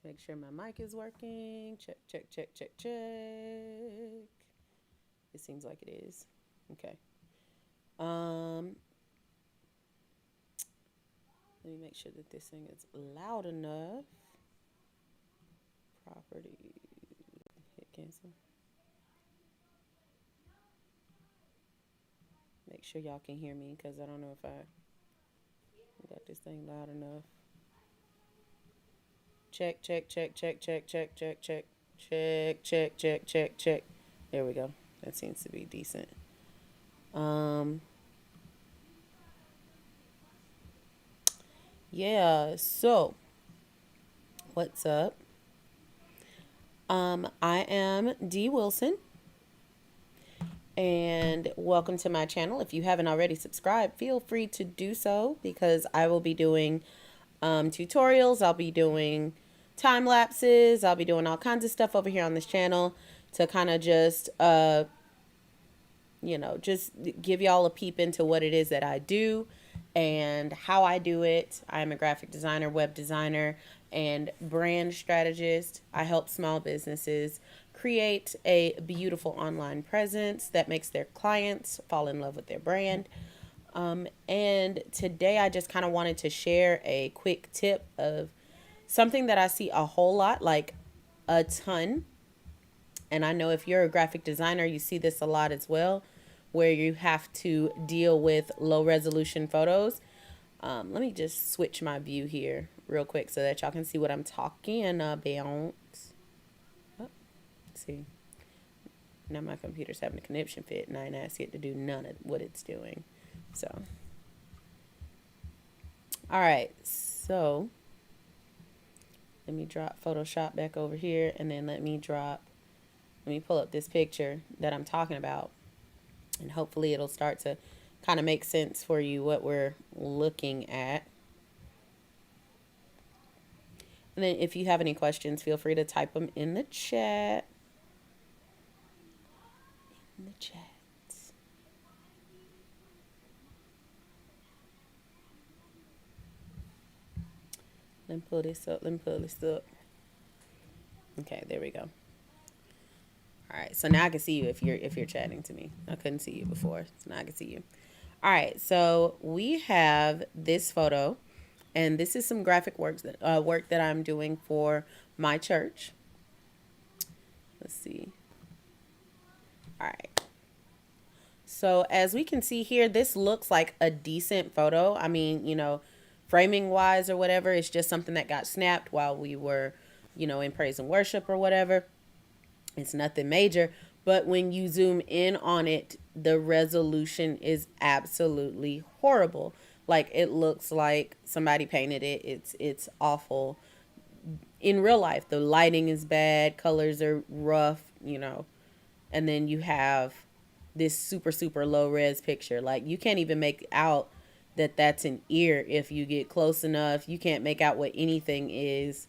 Make sure my mic is working. Check, check, check, check, check. It seems like it is. Okay. Um, Let me make sure that this thing is loud enough. Property. Hit cancel. Make sure y'all can hear me because I don't know if I got this thing loud enough. Check, check, check, check, check, check, check, check, check, check, check, check, check. There we go. That seems to be decent. Yeah, so what's up? I am Dee Wilson, and welcome to my channel. If you haven't already subscribed, feel free to do so because I will be doing tutorials. I'll be doing time lapses. I'll be doing all kinds of stuff over here on this channel to kind of just, just give y'all a peep into what it is that I do and how I do it. I'm a graphic designer, web designer, and brand strategist. I help small businesses create a beautiful online presence that makes their clients fall in love with their brand. And today I just kind of wanted to share a quick tip of something that I see a whole lot, like a ton. And I know if you're a graphic designer, you see this a lot as well, where you have to deal with low resolution photos. Let me just switch my view here real quick so that y'all can see what I'm talking about. Oh, let's see. Now my computer's having a conniption fit and I ain't asked it to do none of what it's doing. So, all right. So, let me drop Photoshop back over here and then let me pull up this picture that I'm talking about. And hopefully it'll start to kind of make sense for you what we're looking at. And then if you have any questions, feel free to type them in the chat. Let me pull this up. Okay, there we go. All right, so now I can see you if you're chatting to me. I couldn't see you before, so now I can see you. All right, so we have this photo, and this is some graphic work that I'm doing for my church. Let's see. All right. So as we can see here, this looks like a decent photo. I mean, framing wise or whatever, it's just something that got snapped while we were, in praise and worship or whatever. It's nothing major, but when you zoom in on it, the resolution is absolutely horrible. Like it looks like somebody painted it. It's awful. In real life, the lighting is bad, colors are rough, and then you have this super super low res picture. Like you can't even make out that that's an ear if you get close enough. You can't make out what anything is.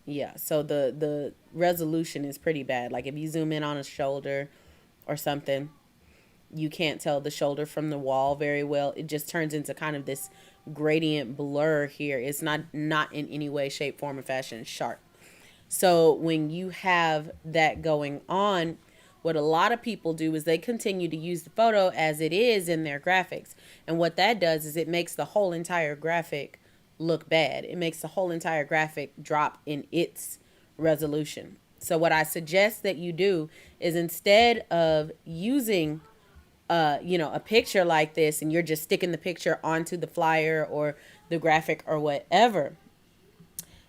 Yeah, so the resolution is pretty bad. Like if you zoom in on a shoulder or something, you can't tell the shoulder from the wall very well. It just turns into kind of this gradient blur here. It's not in any way, shape, form, or fashion sharp. So when you have that going on, what a lot of people do is they continue to use the photo as it is in their graphics. And what that does is it makes the whole entire graphic look bad. It makes the whole entire graphic drop in its resolution. So what I suggest that you do is instead of using a picture like this and you're just sticking the picture onto the flyer or the graphic or whatever,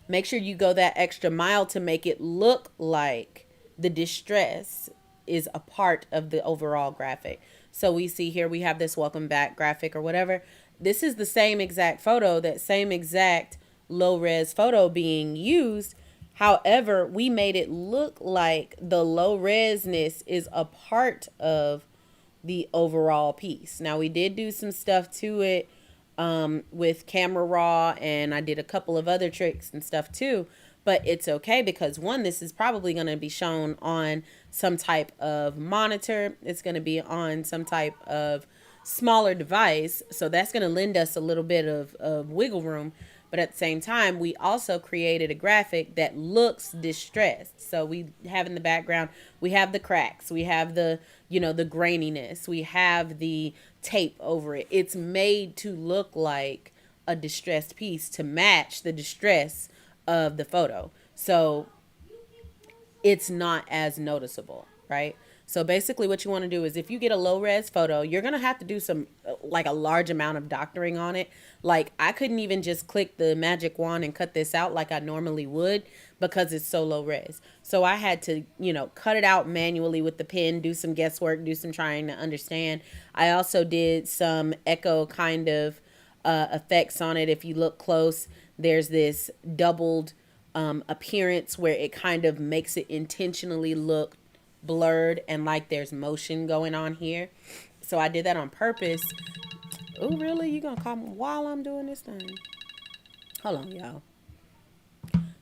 make sure you go that extra mile to make it look like the distress is a part of the overall graphic. So we see here we have this welcome back graphic or whatever. This is the same exact photo, that same exact low res photo being used. However, we made it look like the low resness is a part of the overall piece. Now we did do some stuff to it with camera raw, and I did a couple of other tricks and stuff too, but it's okay because one, this is probably going to be shown on some type of monitor. It's going to be on some type of smaller device. So that's going to lend us a little bit of wiggle room But at the same time, we also created a graphic that looks distressed. So we have in the background, we have the cracks, we have the, the graininess, we have the tape over it. It's made to look like a distressed piece to match the distress of the photo. So it's not as noticeable, right? So basically what you want to do is if you get a low res photo, you're going to have to do some like a large amount of doctoring on it. Like I couldn't even just click the magic wand and cut this out like I normally would because it's so low res. So I had to, cut it out manually with the pen, do some guesswork, do some trying to understand. I also did some echo kind of effects on it. If you look close, there's this doubled appearance where it kind of makes it intentionally look blurred and like there's motion going on here. So I did that on purpose. Oh, really? You gonna call me while I'm doing this thing? Hold on, y'all.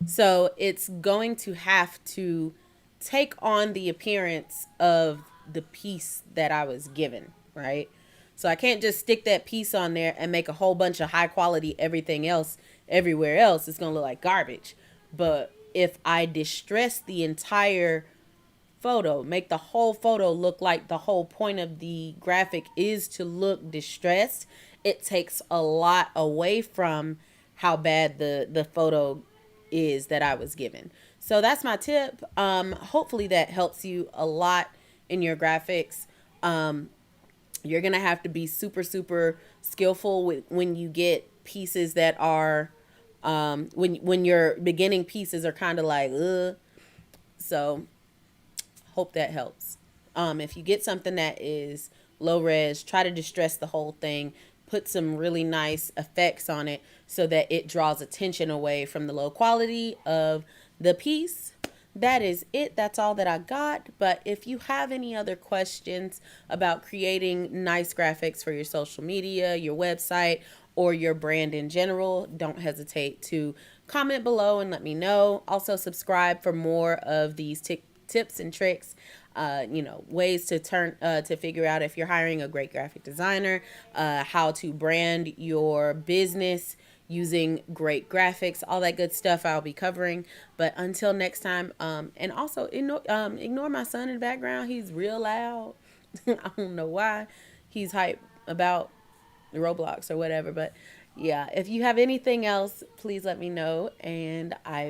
So it's going to have to take on the appearance of the piece that I was given, right? So I can't just stick that piece on there and make a whole bunch of high quality everything else everywhere else. It's going to look like garbage. But if I distress the entire photo, make the whole photo look like the whole point of the graphic is to look distressed, it takes a lot away from how bad the photo is that I was given. So that's my tip. Hopefully that helps you a lot in your graphics. You're gonna have to be super super skillful with when you get pieces that are when your beginning pieces are kind of like ugh. So hope that helps. If you get something that is low res, try to distress the whole thing. Put some really nice effects on it so that it draws attention away from the low quality of the piece. That is it. That's all that I got. But if you have any other questions about creating nice graphics for your social media, your website, or your brand in general, don't hesitate to comment below and let me know. Also, subscribe for more of these tips and tricks, ways to figure out if you're hiring a great graphic designer, how to brand your business using great graphics, all that good stuff I'll be covering. But until next time, and also ignore my son in the background. He's real loud. I don't know why. He's hype about Roblox or whatever. But yeah, if you have anything else, please let me know, and I